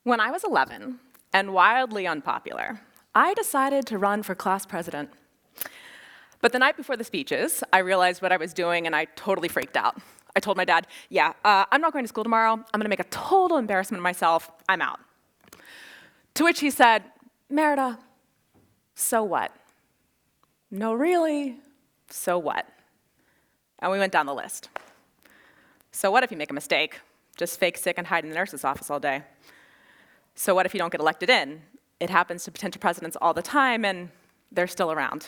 When I was 11 and wildly unpopular, I decided to run for class president. But the night before the speeches, I realized what I was doing and I totally freaked out. I told my dad, I'm not going to school tomorrow. I'm gonna make a total embarrassment of myself. I'm out. To which he said, Mérida, so what? No, really, so what? And we went down the list. So what if you make a mistake? Just fake sick and hide in the nurse's office all day. So what if you don't get elected in? It happens to potential presidents all the time, and they're still around.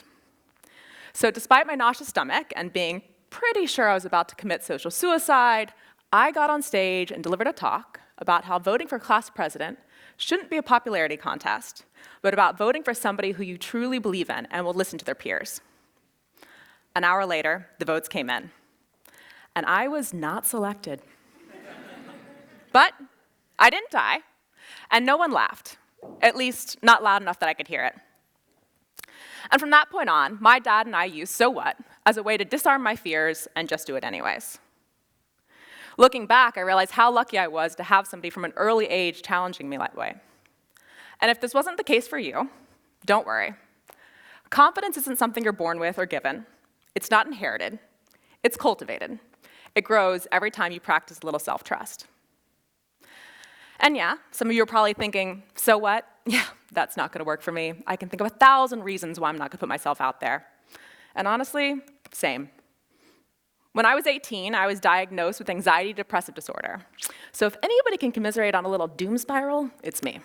So despite my nauseous stomach and being pretty sure I was about to commit social suicide, I got on stage and delivered a talk about how voting for class president shouldn't be a popularity contest, but about voting for somebody who you truly believe in and will listen to their peers. An hour later, the votes came in, and I was not selected. But I didn't die, and no one laughed, at least not loud enough that I could hear it. And from that point on, my dad and I used "so what" as a way to disarm my fears and just do it anyways. Looking back, I realized how lucky I was to have somebody from an early age challenging me that way. And if this wasn't the case for you, don't worry. Confidence isn't something you're born with or given. It's not inherited. It's cultivated. It grows every time you practice a little self-trust. And yeah, some of you are probably thinking, so what? Yeah, that's not gonna work for me. I can think of 1,000 reasons why I'm not gonna put myself out there. And honestly, same. When I was 18, I was diagnosed with anxiety depressive disorder. So if anybody can commiserate on a little doom spiral, it's me.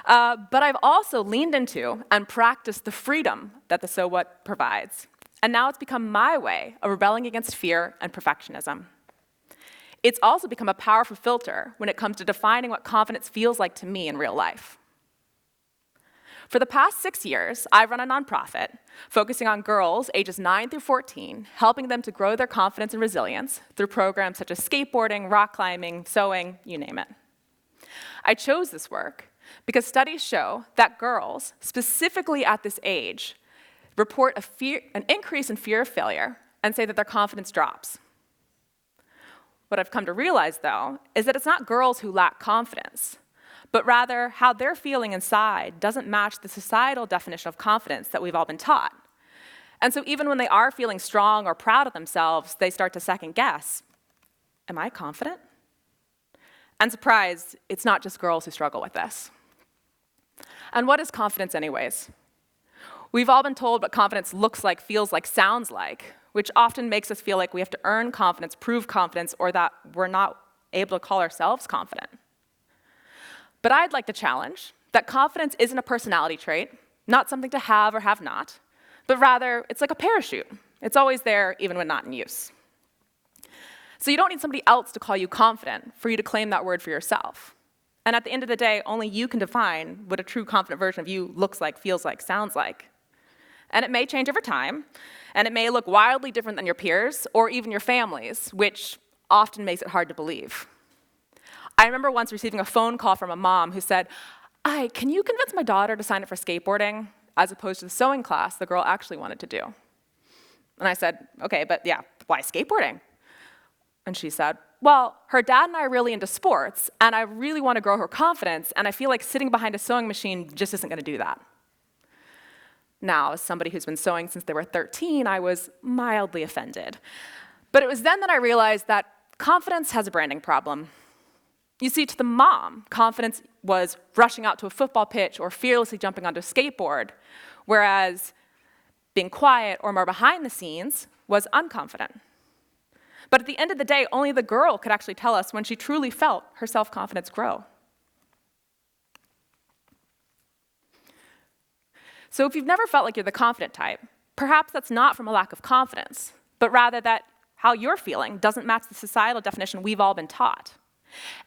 But I've also leaned into and practiced the freedom that the so what provides. And now it's become my way of rebelling against fear and perfectionism. It's also become a powerful filter when it comes to defining what confidence feels like to me in real life. For the past 6 years, I've run a nonprofit focusing on girls ages 9 through 14, helping them to grow their confidence and resilience through programs such as skateboarding, rock climbing, sewing, you name it. I chose this work because studies show that girls, specifically at this age, report an increase in fear of failure and say that their confidence drops. What I've come to realize, though, is that it's not girls who lack confidence, but rather how they're feeling inside doesn't match the societal definition of confidence that we've all been taught. And so even when they are feeling strong or proud of themselves, they start to second guess, am I confident? And surprise, it's not just girls who struggle with this. And what is confidence anyways? We've all been told what confidence looks like, feels like, sounds like, which often makes us feel like we have to earn confidence, prove confidence, or that we're not able to call ourselves confident. But I'd like to challenge that confidence isn't a personality trait, not something to have or have not, but rather it's like a parachute. It's always there even when not in use. So you don't need somebody else to call you confident for you to claim that word for yourself. And at the end of the day, only you can define what a true confident version of you looks like, feels like, sounds like. And it may change over time, and it may look wildly different than your peers or even your families, which often makes it hard to believe. I remember once receiving a phone call from a mom who said, can you convince my daughter to sign up for skateboarding as opposed to the sewing class the girl actually wanted to do? And I said, okay, but yeah, why skateboarding? And she said, well, her dad and I are really into sports, and I really want to grow her confidence, and I feel like sitting behind a sewing machine just isn't gonna do that. Now, as somebody who's been sewing since they were 13, I was mildly offended. But it was then that I realized that confidence has a branding problem. You see, to the mom, confidence was rushing out to a football pitch or fearlessly jumping onto a skateboard, whereas being quiet or more behind the scenes was unconfident. But at the end of the day, only the girl could actually tell us when she truly felt her self-confidence grow. So if you've never felt like you're the confident type, perhaps that's not from a lack of confidence, but rather that how you're feeling doesn't match the societal definition we've all been taught.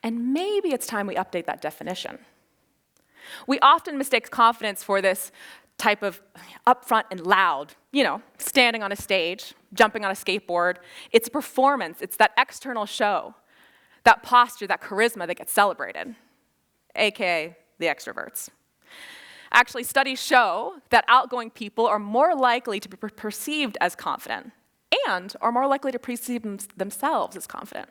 And maybe it's time we update that definition. We often mistake confidence for this type of upfront and loud, standing on a stage, jumping on a skateboard. It's a performance, it's that external show, that posture, that charisma that gets celebrated, AKA the extroverts. Actually, studies show that outgoing people are more likely to be perceived as confident and are more likely to perceive themselves as confident,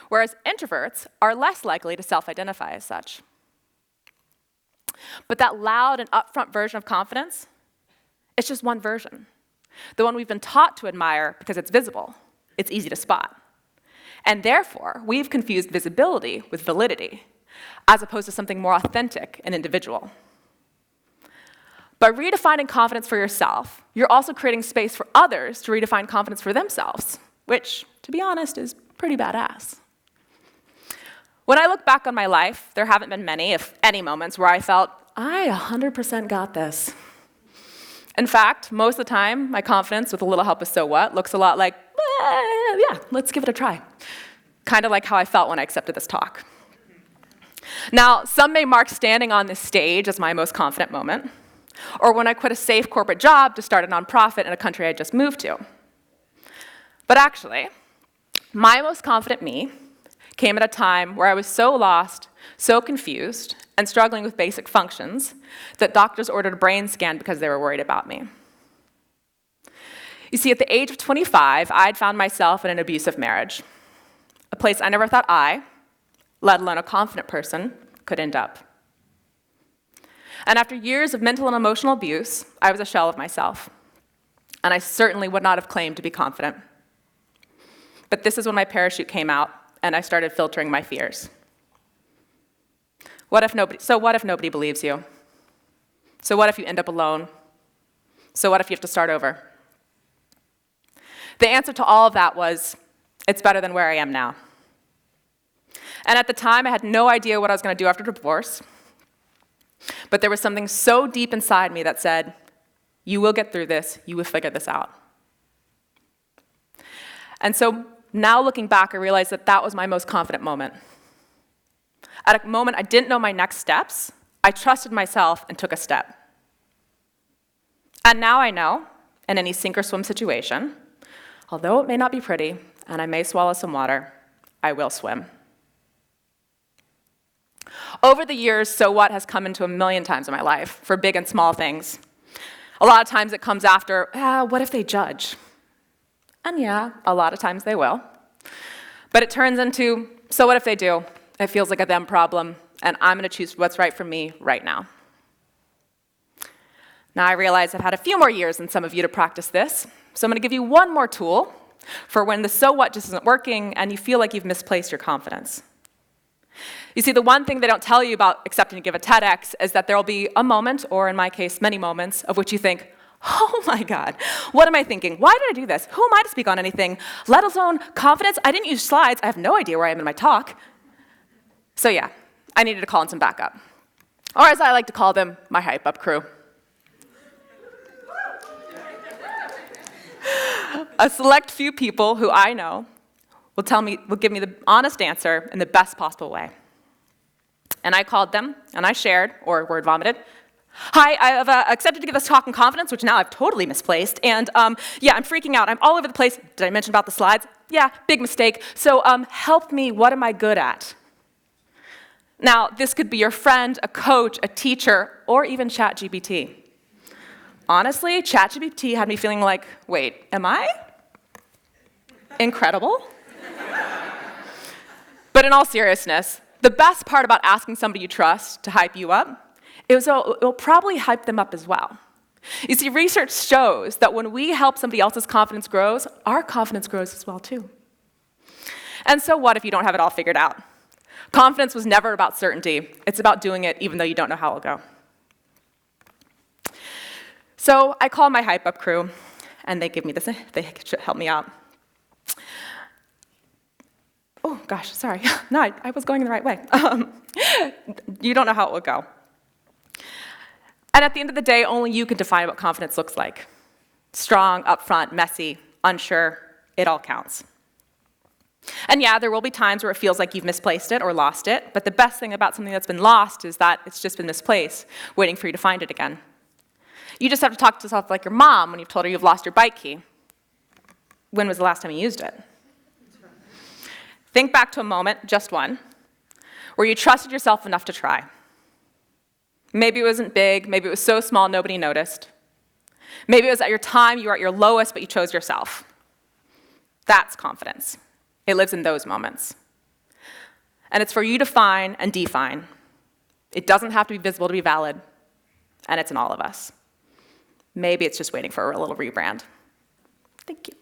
whereas introverts are less likely to self-identify as such. But that loud and upfront version of confidence, it's just one version. The one we've been taught to admire because it's visible, it's easy to spot. And therefore, we've confused visibility with validity, as opposed to something more authentic and individual. By redefining confidence for yourself, you're also creating space for others to redefine confidence for themselves, which, to be honest, is pretty badass. When I look back on my life, there haven't been many, if any, moments where I felt, I 100% got this. In fact, most of the time, my confidence, with a little help of so what, looks a lot like, yeah, let's give it a try. Kind of like how I felt when I accepted this talk. Now, some may mark standing on this stage as my most confident moment, or when I quit a safe corporate job to start a nonprofit in a country I just moved to. But actually, my most confident me came at a time where I was so lost, so confused, and struggling with basic functions that doctors ordered a brain scan because they were worried about me. You see, at the age of 25, I'd found myself in an abusive marriage, a place I never thought I, let alone a confident person, could end up. And after years of mental and emotional abuse, I was a shell of myself. And I certainly would not have claimed to be confident. But this is when my parachute came out, and I started filtering my fears. What if nobody believes you? So what if you end up alone? So what if you have to start over? The answer to all of that was, it's better than where I am now. And at the time, I had no idea what I was going to do after divorce. But there was something so deep inside me that said, you will get through this, you will figure this out. And so now looking back, I realized that that was my most confident moment. At a moment I didn't know my next steps, I trusted myself and took a step. And now I know, in any sink or swim situation, although it may not be pretty, and I may swallow some water, I will swim. Over the years, so what has come into a million times in my life, for big and small things. A lot of times it comes after, what if they judge? And yeah, a lot of times they will. But it turns into, so what if they do? It feels like a them problem, and I'm going to choose what's right for me right now. Now I realize I've had a few more years than some of you to practice this, so I'm going to give you one more tool for when the so what just isn't working and you feel like you've misplaced your confidence. You see, the one thing they don't tell you about accepting to give a TEDx is that there will be a moment, or in my case, many moments, of which you think, oh my God, what am I thinking? Why did I do this? Who am I to speak on anything? Let alone confidence? I didn't use slides. I have no idea where I am in my talk. So yeah, I needed to call in some backup. Or as I like to call them, my hype-up crew. A select few people who I know will give me the honest answer in the best possible way. And I called them, and I shared, or word vomited, hi, I have accepted to give this talk in confidence, which now I've totally misplaced, and yeah, I'm freaking out. I'm all over the place. Did I mention about the slides? Yeah, big mistake. So help me, what am I good at? Now, this could be your friend, a coach, a teacher, or even ChatGPT. Honestly, ChatGPT had me feeling like, wait, am I incredible? But in all seriousness, the best part about asking somebody you trust to hype you up is it'll probably hype them up as well. You see, research shows that when we help somebody else's confidence grows, our confidence grows as well too. And so what if you don't have it all figured out? Confidence was never about certainty. It's about doing it even though you don't know how it'll go. So I called my hype up crew, and they help me out. Oh gosh, sorry. No, I was going the right way. You don't know how it will go. And at the end of the day, only you can define what confidence looks like. Strong, upfront, messy, unsure, it all counts. And yeah, there will be times where it feels like you've misplaced it or lost it, but the best thing about something that's been lost is that it's just been misplaced, waiting for you to find it again. You just have to talk to yourself like your mom when you've told her you've lost your bike key. When was the last time you used it? Think back to a moment, just one, where you trusted yourself enough to try. Maybe it wasn't big, maybe it was so small nobody noticed. Maybe it was at your time, you were at your lowest, but you chose yourself. That's confidence. It lives in those moments. And it's for you to find and define. It doesn't have to be visible to be valid, and it's in all of us. Maybe it's just waiting for a little rebrand. Thank you.